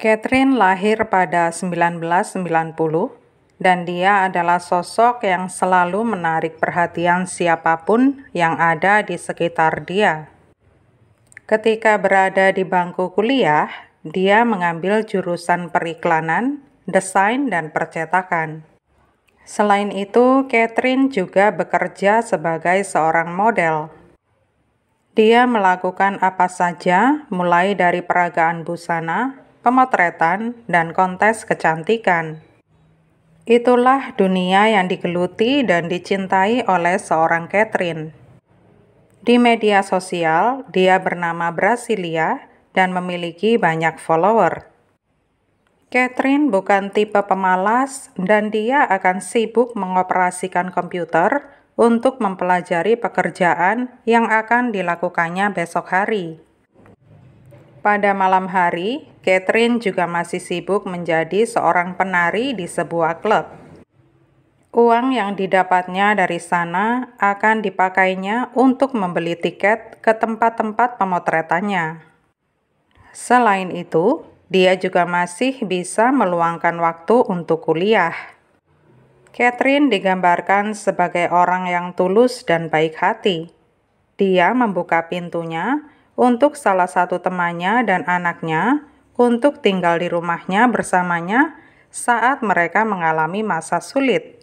Catherine lahir pada 1990 dan dia adalah sosok yang selalu menarik perhatian siapapun yang ada di sekitar dia. Ketika berada di bangku kuliah, dia mengambil jurusan periklanan, desain, dan percetakan. Selain itu, Catherine juga bekerja sebagai seorang model. Dia melakukan apa saja, mulai dari peragaan busana, pemotretan, dan kontes kecantikan. Itulah dunia yang digeluti dan dicintai oleh seorang Catherine. Di media sosial, dia bernama Brasilia dan memiliki banyak follower. Catherine bukan tipe pemalas dan dia akan sibuk mengoperasikan komputer untuk mempelajari pekerjaan yang akan dilakukannya besok hari. Pada malam hari, Catherine juga masih sibuk menjadi seorang penari di sebuah klub. Uang yang didapatnya dari sana akan dipakainya untuk membeli tiket ke tempat-tempat pemotretannya. Selain itu, dia juga masih bisa meluangkan waktu untuk kuliah. Catherine digambarkan sebagai orang yang tulus dan baik hati. Dia membuka pintunya untuk salah satu temannya dan anaknya untuk tinggal di rumahnya bersamanya saat mereka mengalami masa sulit.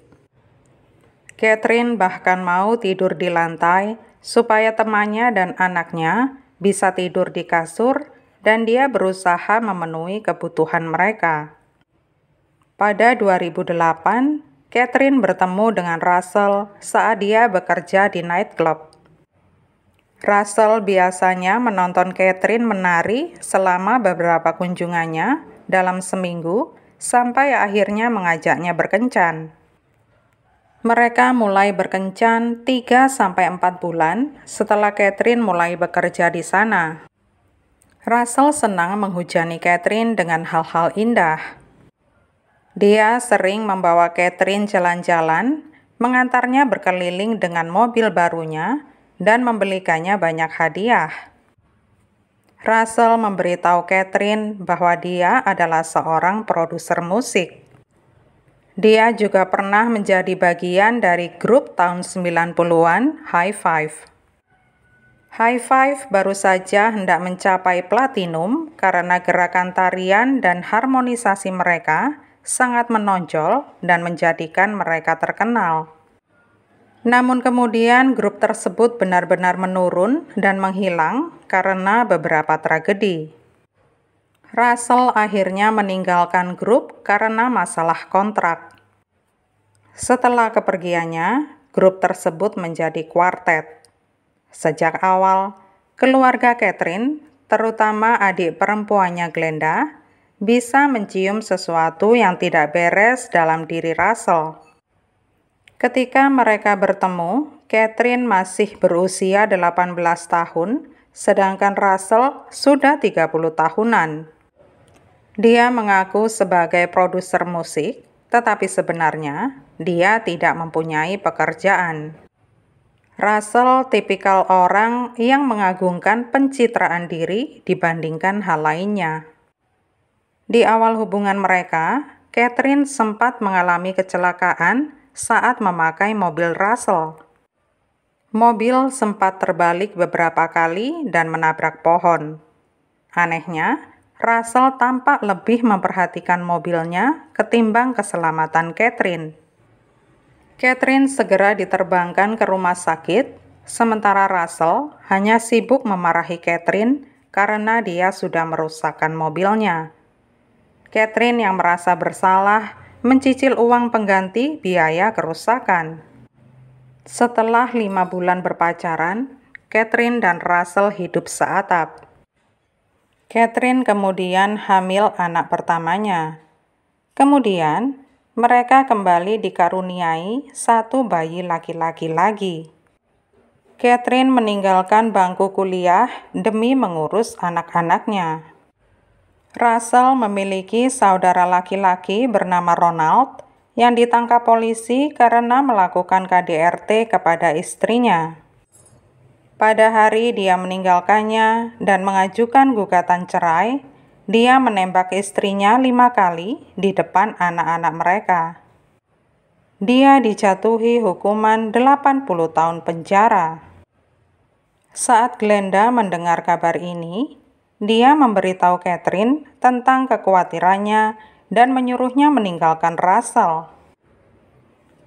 Catherine bahkan mau tidur di lantai supaya temannya dan anaknya bisa tidur di kasur dan dia berusaha memenuhi kebutuhan mereka. Pada 2008, Catherine bertemu dengan Russell saat dia bekerja di nightclub. Russell biasanya menonton Catherine menari selama beberapa kunjungannya dalam seminggu sampai akhirnya mengajaknya berkencan. Mereka mulai berkencan 3-4 bulan setelah Catherine mulai bekerja di sana. Russell senang menghujani Catherine dengan hal-hal indah. Dia sering membawa Catherine jalan-jalan, mengantarnya berkeliling dengan mobil barunya, dan membelikannya banyak hadiah. Russell memberitahu Catherine bahwa dia adalah seorang produser musik. Dia juga pernah menjadi bagian dari grup tahun 90-an High Five. High Five baru saja hendak mencapai platinum karena gerakan tarian dan harmonisasi mereka sangat menonjol dan menjadikan mereka terkenal. Namun kemudian grup tersebut benar-benar menurun dan menghilang karena beberapa tragedi. Russell akhirnya meninggalkan grup karena masalah kontrak. Setelah kepergiannya, grup tersebut menjadi kuartet. Sejak awal, keluarga Catherine, terutama adik perempuannya Glenda, bisa mencium sesuatu yang tidak beres dalam diri Russell. Ketika mereka bertemu, Catherine masih berusia 18 tahun, sedangkan Russell sudah 30 tahunan. Dia mengaku sebagai produser musik, tetapi sebenarnya dia tidak mempunyai pekerjaan. Russell tipikal orang yang mengagungkan pencitraan diri dibandingkan hal lainnya. Di awal hubungan mereka, Catherine sempat mengalami kecelakaan saat memakai mobil Russell. Mobil sempat terbalik beberapa kali dan menabrak pohon. Anehnya, Russell tampak lebih memperhatikan mobilnya ketimbang keselamatan Catherine. Catherine segera diterbangkan ke rumah sakit, sementara Russell hanya sibuk memarahi Catherine karena dia sudah merusakkan mobilnya. Catherine yang merasa bersalah mencicil uang pengganti biaya kerusakan. Setelah 5 bulan berpacaran, Catherine dan Russell hidup seatap. Catherine kemudian hamil anak pertamanya. Kemudian, mereka kembali dikaruniai satu bayi laki-laki lagi. Catherine meninggalkan bangku kuliah demi mengurus anak-anaknya. Russell memiliki saudara laki-laki bernama Ronald yang ditangkap polisi karena melakukan KDRT kepada istrinya. Pada hari dia meninggalkannya dan mengajukan gugatan cerai, dia menembak istrinya 5 kali di depan anak-anak mereka. Dia dijatuhi hukuman 80 tahun penjara. Saat Glenda mendengar kabar ini, dia memberitahu Catherine tentang kekhawatirannya dan menyuruhnya meninggalkan Russell.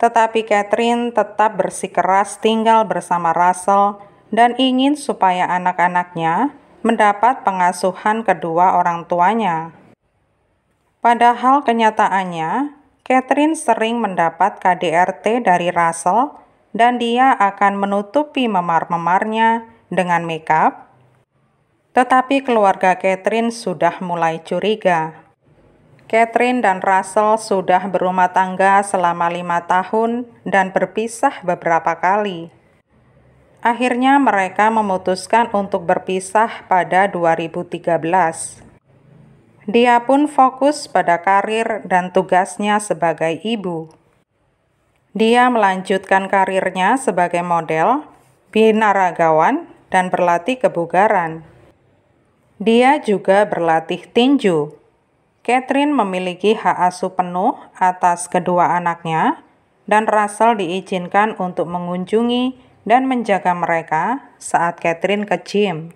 Tetapi Catherine tetap bersikeras tinggal bersama Russell dan ingin supaya anak-anaknya mendapat pengasuhan kedua orang tuanya. Padahal kenyataannya, Catherine sering mendapat KDRT dari Russell dan dia akan menutupi memar-memarnya dengan makeup. Tetapi keluarga Catherine sudah mulai curiga. Catherine dan Russell sudah berumah tangga selama 5 tahun dan berpisah beberapa kali. Akhirnya mereka memutuskan untuk berpisah pada 2013. Dia pun fokus pada karir dan tugasnya sebagai ibu. Dia melanjutkan karirnya sebagai model, binaragawan, dan berlatih kebugaran. Dia juga berlatih tinju. Catherine memiliki hak asuh penuh atas kedua anaknya, dan Russell diizinkan untuk mengunjungi dan menjaga mereka saat Catherine ke gym.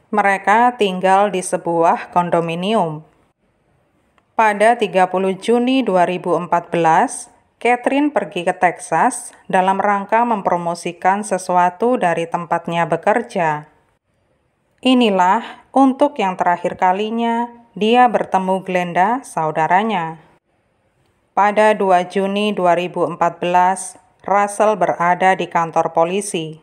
Mereka tinggal di sebuah kondominium. Pada 30 Juni 2014, Catherine pergi ke Texas dalam rangka mempromosikan sesuatu dari tempatnya bekerja. Inilah untuk yang terakhir kalinya dia bertemu Glenda, saudaranya. Pada 2 Juni 2014, Russell berada di kantor polisi.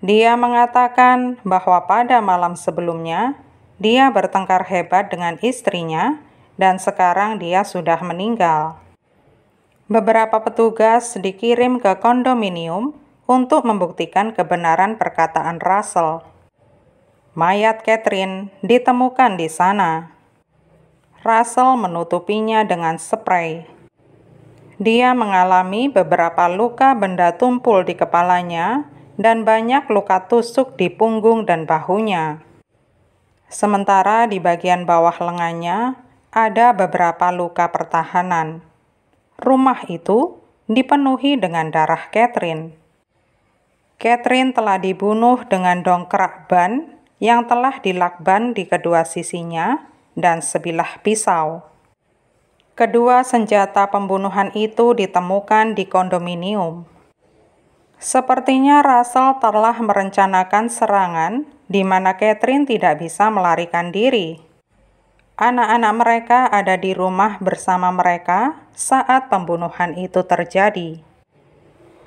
Dia mengatakan bahwa pada malam sebelumnya, dia bertengkar hebat dengan istrinya dan sekarang dia sudah meninggal. Beberapa petugas dikirim ke kondominium untuk membuktikan kebenaran perkataan Russell. Mayat Catherine ditemukan di sana. Russell menutupinya dengan spray. Dia mengalami beberapa luka benda tumpul di kepalanya dan banyak luka tusuk di punggung dan bahunya. Sementara di bagian bawah lengannya ada beberapa luka pertahanan. Rumah itu dipenuhi dengan darah Catherine. Catherine telah dibunuh dengan dongkrak ban yang telah dilakban di kedua sisinya dan sebilah pisau. Kedua senjata pembunuhan itu ditemukan di kondominium. Sepertinya Russell telah merencanakan serangan di mana Catherine tidak bisa melarikan diri. Anak-anak mereka ada di rumah bersama mereka saat pembunuhan itu terjadi.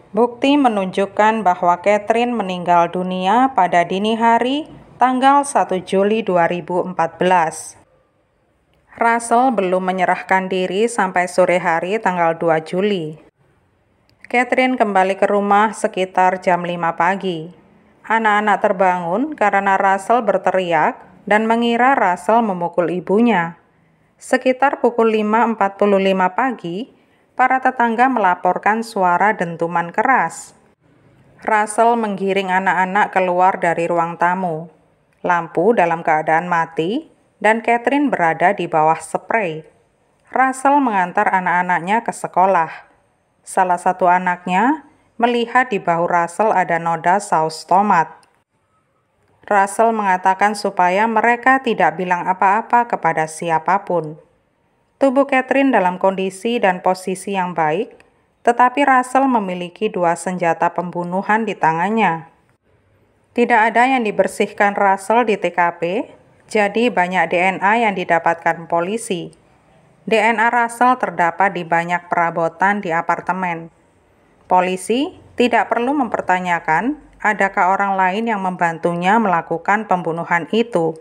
Bukti menunjukkan bahwa Catherine meninggal dunia pada dini hari tanggal 1 Juli 2014. Russell belum menyerahkan diri sampai sore hari tanggal 2 Juli. Catherine kembali ke rumah sekitar jam 5 pagi. Anak-anak terbangun karena Russell berteriak dan mengira Russell memukul ibunya. Sekitar pukul 5.45 pagi, para tetangga melaporkan suara dentuman keras. Russell menggiring anak-anak keluar dari ruang tamu. Lampu dalam keadaan mati dan Catherine berada di bawah spray. Russell mengantar anak-anaknya ke sekolah. Salah satu anaknya melihat di bahu Russell ada noda saus tomat. Russell mengatakan supaya mereka tidak bilang apa-apa kepada siapapun. Tubuh Catherine dalam kondisi dan posisi yang baik, tetapi Russell memiliki 2 senjata pembunuhan di tangannya. Tidak ada yang dibersihkan Russell di TKP, jadi banyak DNA yang didapatkan polisi. DNA Russell terdapat di banyak perabotan di apartemen. Polisi tidak perlu mempertanyakan adakah orang lain yang membantunya melakukan pembunuhan itu.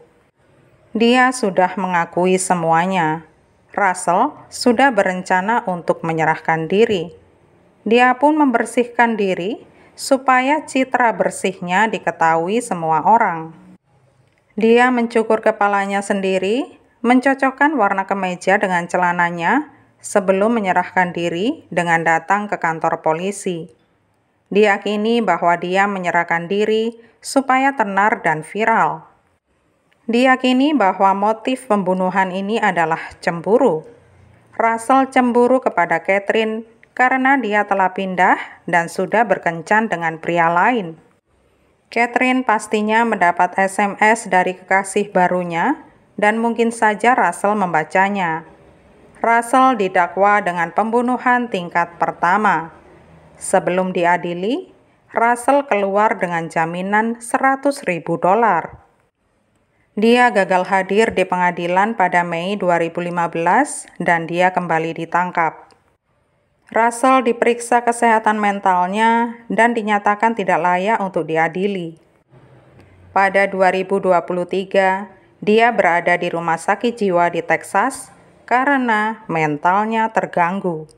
Dia sudah mengakui semuanya. Russell sudah berencana untuk menyerahkan diri. Dia pun membersihkan diri supaya citra bersihnya diketahui semua orang. Dia mencukur kepalanya sendiri, mencocokkan warna kemeja dengan celananya sebelum menyerahkan diri dengan datang ke kantor polisi. Diyakini bahwa dia menyerahkan diri supaya tenar dan viral. Diyakini bahwa motif pembunuhan ini adalah cemburu. Russell cemburu kepada Catherine karena dia telah pindah dan sudah berkencan dengan pria lain. Catherine pastinya mendapat SMS dari kekasih barunya dan mungkin saja Russell membacanya. Russell didakwa dengan pembunuhan tingkat pertama. Sebelum diadili, Russell keluar dengan jaminan $100.000. Dia gagal hadir di pengadilan pada Mei 2015 dan dia kembali ditangkap. Russell diperiksa kesehatan mentalnya dan dinyatakan tidak layak untuk diadili. Pada 2023, dia berada di rumah sakit jiwa di Texas karena mentalnya terganggu.